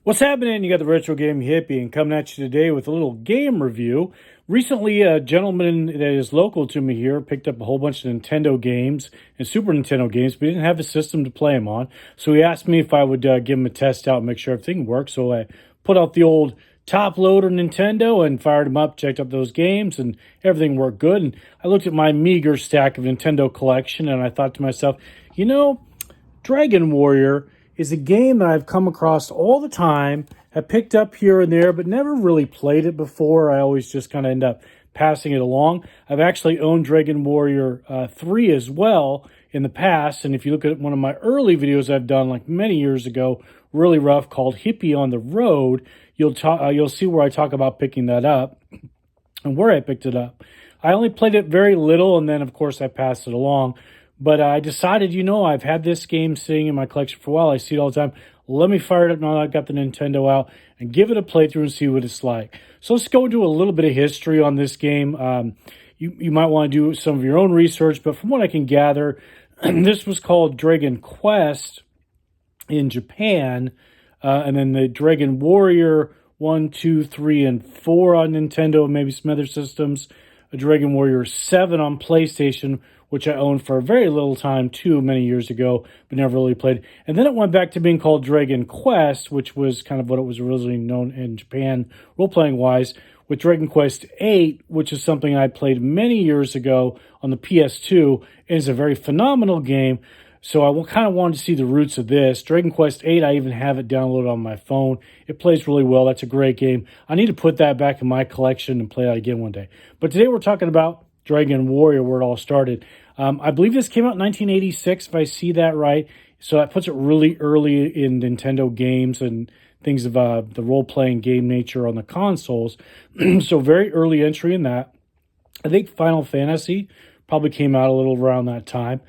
What's happening? You got the Retro Game Hippie and coming at you today with a little game review. Recently, a gentleman that is local to me here picked up a whole bunch of Nintendo games and Super Nintendo games, but he didn't have a system to play them on. So he asked me if I would give him a test out and make sure everything worked. So I put out the old top loader Nintendo and fired him up, checked up those games, and everything worked good. And I looked at my meager stack of Nintendo collection and I thought to myself, Dragon Warrior is a game that I've come across all the time, have picked up here and there, but never really played it before. I always just kind of end up passing it along. I've actually owned Dragon Warrior 3 as well in the past, and if you look at one of my early videos I've done like many years ago, really rough, called Hippie on the Road, you'll see where I talk about picking that up and where I picked it up. I only played it very little, and then of course I passed it along. But I decided, I've had this game sitting in my collection for a while. I see it all the time. Let me fire it up now that I've got the Nintendo out and give it a playthrough and see what it's like. So let's go into a little bit of history on this game. You might want to do some of your own research, but from what I can gather, this was called Dragon Quest in Japan, and then the Dragon Warrior 1, 2, 3, and 4 on Nintendo, maybe some other systems. A Dragon Warrior 7 on PlayStation, which I owned for a very little time too, many years ago, but never really played. And then it went back to being called Dragon Quest, which was kind of what it was originally known in Japan, role-playing wise, with Dragon Quest 8, which is something I played many years ago on the PS2, and is a very phenomenal game. So I kind of wanted to see the roots of this. Dragon Quest 8, I even have it downloaded on my phone. It plays really well. That's a great game. I need to put that back in my collection and play that again one day. But today we're talking about Dragon Warrior, where it all started. I believe this came out in 1986, if I see that right. So that puts it really early in Nintendo games and things of the role-playing game nature on the consoles. So very early entry in that. I think Final Fantasy probably came out a little around that time.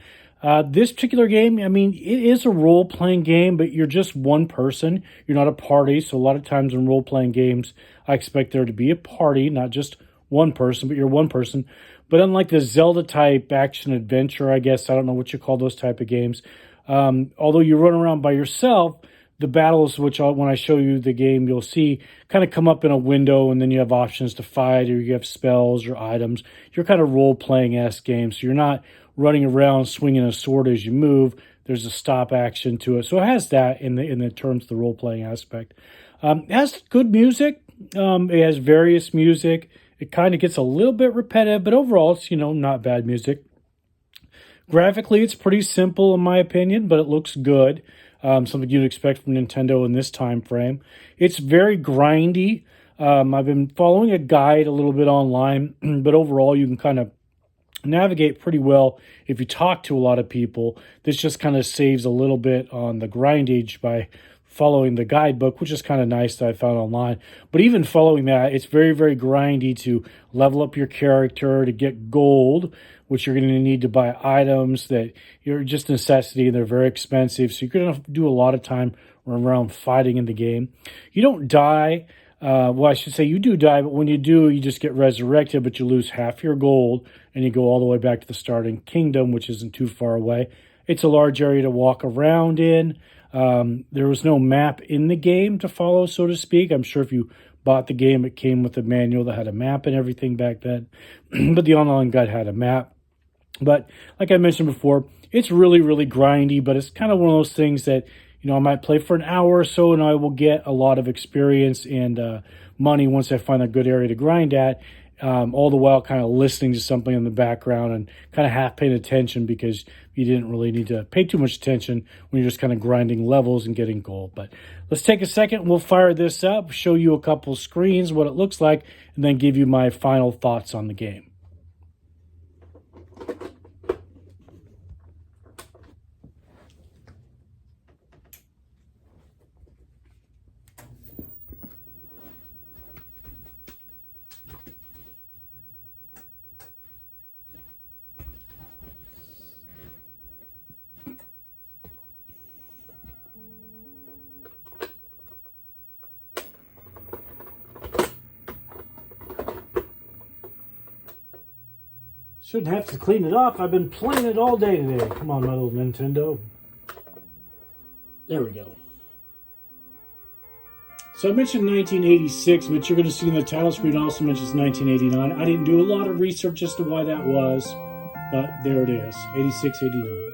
This particular game, it is a role-playing game, but you're just one person. You're not a party. So a lot of times in role-playing games, I expect there to be a party, not just one person, but you're one person. But unlike the Zelda-type action-adventure, I guess, I don't know what you call those type of games, although you run around by yourself, the battles, which when I show you the game, you'll see, kind of come up in a window, and then you have options to fight, or you have spells or items. You're kind of role-playing-esque game, so you're not running around swinging a sword as you move. There's a stop action to it. So it has that in the terms of the role-playing aspect. It has good music. It has various music. It kind of gets a little bit repetitive, but overall, it's, not bad music. Graphically, it's pretty simple in my opinion, but it looks good. Something you'd expect from Nintendo in this time frame. It's very grindy. I've been following a guide a little bit online, but overall, you can kind of navigate pretty well if you talk to a lot of people. This just kind of saves a little bit on the grindage by following the guidebook, which is kind of nice that I found online. But even following that, it's very, very grindy to level up your character, to get gold, which you're going to need to buy items that are just a necessity, and they're very expensive. So you're going to do a lot of time around fighting in the game. You don't die. Well, I should say you do die, but when you do, you just get resurrected, but you lose half your gold, and you go all the way back to the starting kingdom, which isn't too far away. It's a large area to walk around in. There was no map in the game to follow, so to speak. I'm sure if you bought the game, it came with a manual that had a map and everything back then. But the online guide had a map. But like I mentioned before, it's really, really grindy, but it's kind of one of those things that, I might play for an hour or so, and I will get a lot of experience and money once I find a good area to grind at. All the while kind of listening to something in the background and kind of half paying attention, because you didn't really need to pay too much attention when you're just kind of grinding levels and getting gold. But let's take a second. We'll fire this up, show you a couple screens, what it looks like, and then give you my final thoughts on the game. Shouldn't have to clean it off. I've been playing it all day today. Come on, my little Nintendo. There we go. So I mentioned 1986, but you're going to see in the title screen also mentions 1989. I didn't do a lot of research as to why that was, but there it is, 86, 89.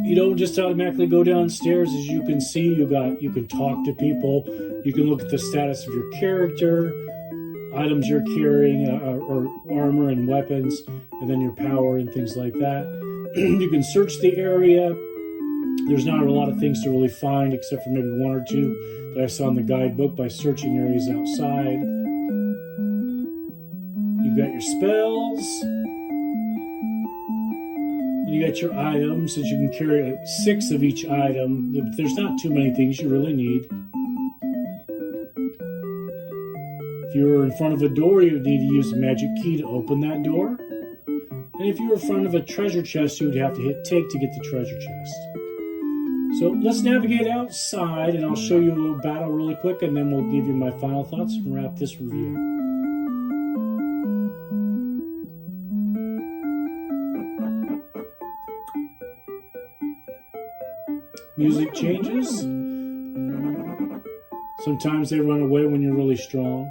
You don't just automatically go downstairs. As you can see, you can talk to people. You can look at the status of your character, items you're carrying, or armor and weapons, and then your power and things like that. You can search the area. There's not a lot of things to really find except for maybe one or two that I saw in the guidebook by searching areas outside. You got your spells. You got your items that you can carry 6 of each item. There's not too many things you really need. If you were in front of a door, you would need to use a magic key to open that door. And if you were in front of a treasure chest, you would have to hit take to get the treasure chest. So let's navigate outside, and I'll show you a battle really quick, and then we'll give you my final thoughts and wrap this review. Music changes. Sometimes they run away when you're really strong.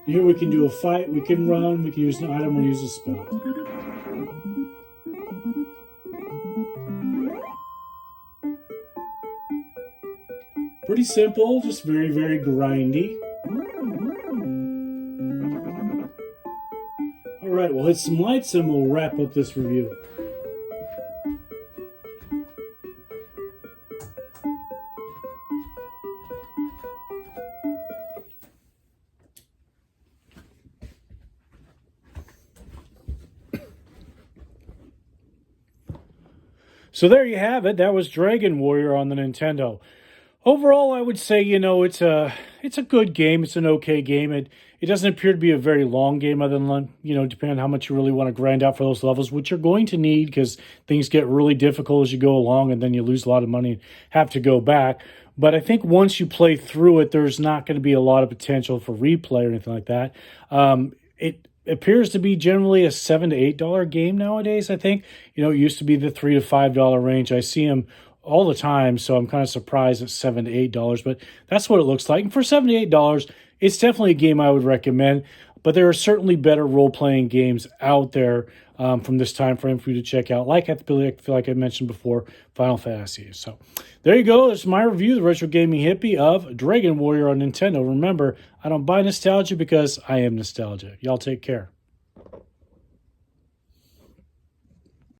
Here we can do a fight, we can run, we can use an item or use a spell. Pretty simple, just very, very grindy. Alright, we'll hit some lights and we'll wrap up this review. So there you have it. That was Dragon Warrior on the Nintendo. Overall, I would say, it's a good game. It's an okay game. It doesn't appear to be a very long game other than, depending on how much you really want to grind out for those levels, which you're going to need because things get really difficult as you go along and then you lose a lot of money and have to go back. But I think once you play through it, there's not going to be a lot of potential for replay or anything like that. It appears to be generally a $7 to $8 game nowadays, I think. It used to be the $3 to $5 range. I see them all the time, so I'm kind of surprised at $7 to $8, but that's what it looks like. And for $7 to $8, it's definitely a game I would recommend, but there are certainly better role-playing games out there from this time frame for you to check out, I feel like I mentioned before, Final Fantasy. So there you go. It's my review, the Retro Gaming Hippie of Dragon Warrior on Nintendo. Remember, I don't buy nostalgia because I am nostalgia. Y'all take care.